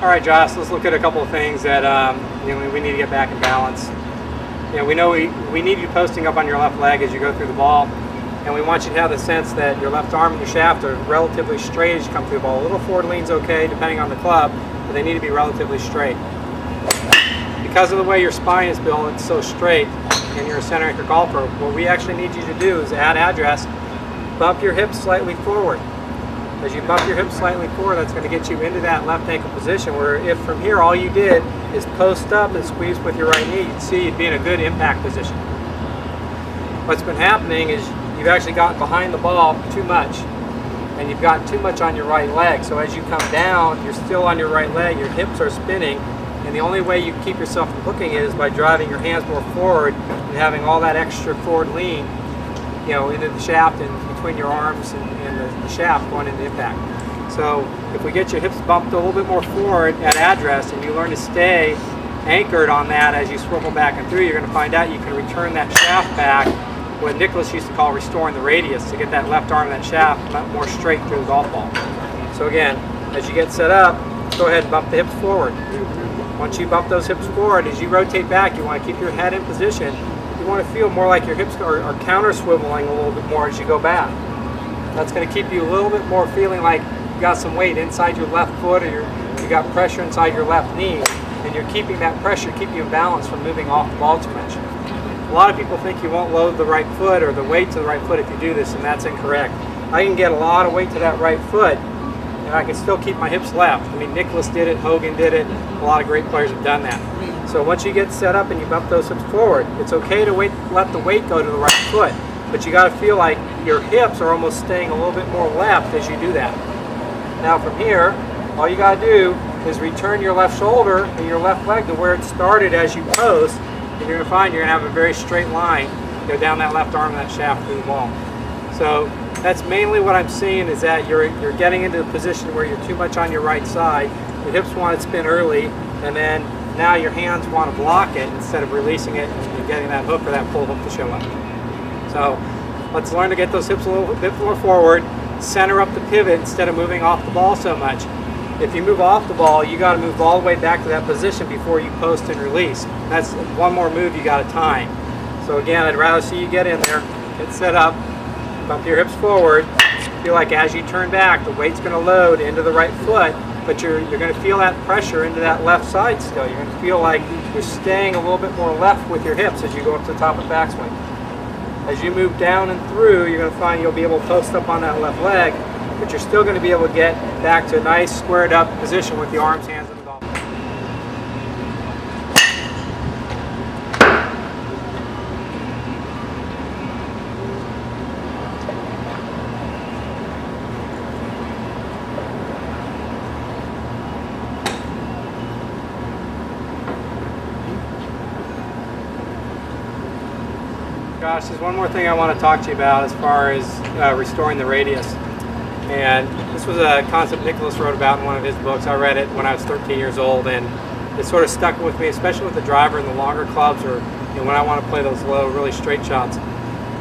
All right, Josh, let's look at a couple of things that we need to get back in balance. We know we need you posting up on your left leg as you go through the ball, and we want you to have the sense that your left arm and your shaft are relatively straight as you come through the ball. A little forward lean's okay, depending on the club, but they need to be relatively straight. Because of the way your spine is built, it's so straight, and you're a center anchor golfer, what we actually need you to do is add address, bump your hips slightly forward. As you bump your hips slightly forward, that's going to get you into that left ankle position where if from here all you did is post up and squeeze with your right knee, you'd see you'd be in a good impact position. What's been happening is you've actually gotten behind the ball too much, and you've gotten too much on your right leg. So as you come down, you're still on your right leg, your hips are spinning, and the only way you can keep yourself from hooking it is by driving your hands more forward and having all that extra forward lean, into the shaft and between your arms and the shaft going into impact. So if we get your hips bumped a little bit more forward at address and you learn to stay anchored on that as you swivel back and through, you're going to find out you can return that shaft back, what Nicholas used to call restoring the radius, to get that left arm and that shaft more straight through the golf ball. So again, as you get set up, go ahead and bump the hips forward. Once you bump those hips forward, as you rotate back, you want to keep your head in position. You want to feel more like your hips are counter swiveling a little bit more as you go back. That's going to keep you a little bit more feeling like you got some weight inside your left foot, or you got pressure inside your left knee, and you're keeping that pressure, keep you in balance from moving off the ball too much. A lot of people think you won't load the right foot or the weight to the right foot if you do this, and that's incorrect. I can get a lot of weight to that right foot, and I can still keep my hips left. I mean, Nicholas did it, Hogan did it, a lot of great players have done that. So once you get set up and you bump those hips forward, it's okay to let the weight go to the right foot, but you got to feel like your hips are almost staying a little bit more left as you do that. Now from here, all you got to do is return your left shoulder and your left leg to where it started as you post, and you're going to find you're going to have a very straight line go down that left arm and that shaft through the ball. So that's mainly what I'm seeing, is that you're getting into a position where you're too much on your right side, your hips want to spin early, and then now your hands want to block it instead of releasing it and getting that hook or that pull hook to show up. So let's learn to get those hips a little bit more forward, center up the pivot instead of moving off the ball so much. If you move off the ball, you got to move all the way back to that position before you post and release. That's one more move you got to time. So again, I'd rather see you get in there, get set up, bump your hips forward, feel like as you turn back, the weight's going to load into the right foot, but you're going to feel that pressure into that left side still. You're going to feel like you're staying a little bit more left with your hips as you go up to the top of the backswing. As you move down and through, you're going to find you'll be able to post up on that left leg, but you're still going to be able to get back to a nice squared up position with the arms, hands, and the golf. Gosh, there's one more thing I want to talk to you about as far as restoring the radius. And this was a concept Nicholas wrote about in one of his books. I read it when I was 13 years old, and it sort of stuck with me, especially with the driver and the longer clubs, or when I want to play those low, really straight shots.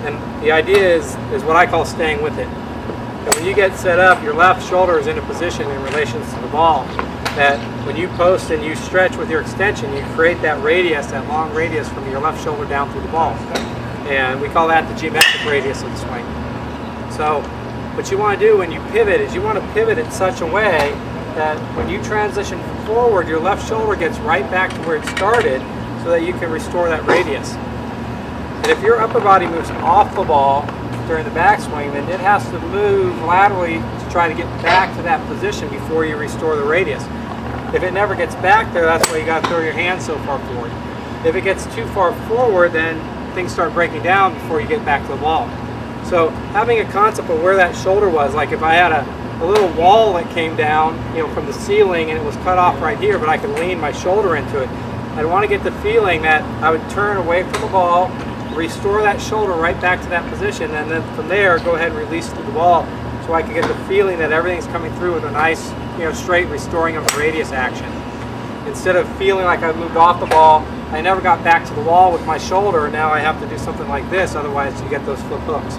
And the idea is what I call staying with it. And when you get set up, your left shoulder is in a position in relation to the ball that when you post and you stretch with your extension, you create that radius, that long radius from your left shoulder down through the ball. And we call that the geometric radius of the swing. So what you want to do when you pivot is you want to pivot in such a way that when you transition forward, your left shoulder gets right back to where it started so that you can restore that radius. And if your upper body moves off the ball during the backswing, then it has to move laterally to try to get back to that position before you restore the radius. If it never gets back there, that's why you got to throw your hands so far forward. If it gets too far forward, then things start breaking down before you get back to the ball. So having a concept of where that shoulder was, like if I had a little wall that came down, from the ceiling and it was cut off right here, but I could lean my shoulder into it, I'd want to get the feeling that I would turn away from the ball, restore that shoulder right back to that position, and then from there go ahead and release to the ball, so I could get the feeling that everything's coming through with a nice, straight restoring of the radius action. Instead of feeling like I moved off the ball, I never got back to the wall with my shoulder, and now I have to do something like this, otherwise you get those flip hooks.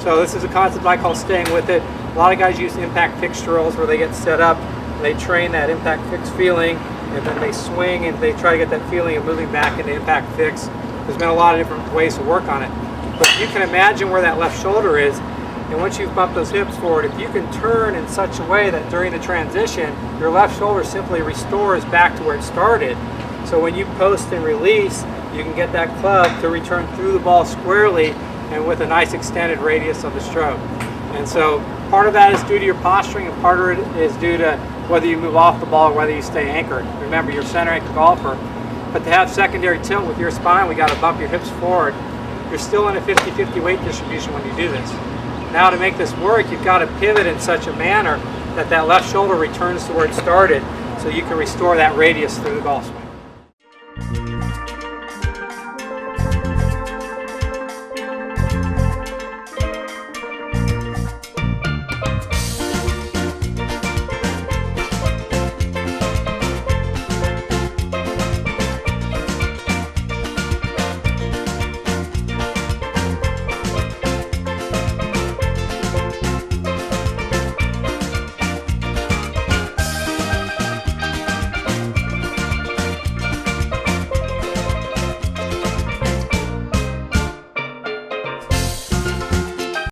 So this is a concept I call staying with it. A lot of guys use impact fixturals where they get set up, They train that impact fix feeling, and then they swing and they try to get that feeling of moving back into impact fix. There's been a lot of different ways to work on it. But you can imagine where that left shoulder is, and once you've bumped those hips forward, if you can turn in such a way that during the transition, your left shoulder simply restores back to where it started. So when you post and release, you can get that club to return through the ball squarely and with a nice extended radius of the stroke. And so part of that is due to your posturing, and part of it is due to whether you move off the ball or whether you stay anchored. Remember, you're a center anchor golfer, but to have secondary tilt with your spine, we got to bump your hips forward. You're still in a 50-50 weight distribution when you do this. Now to make this work, you've got to pivot in such a manner that that left shoulder returns to where it started, so you can restore that radius through the golf swing.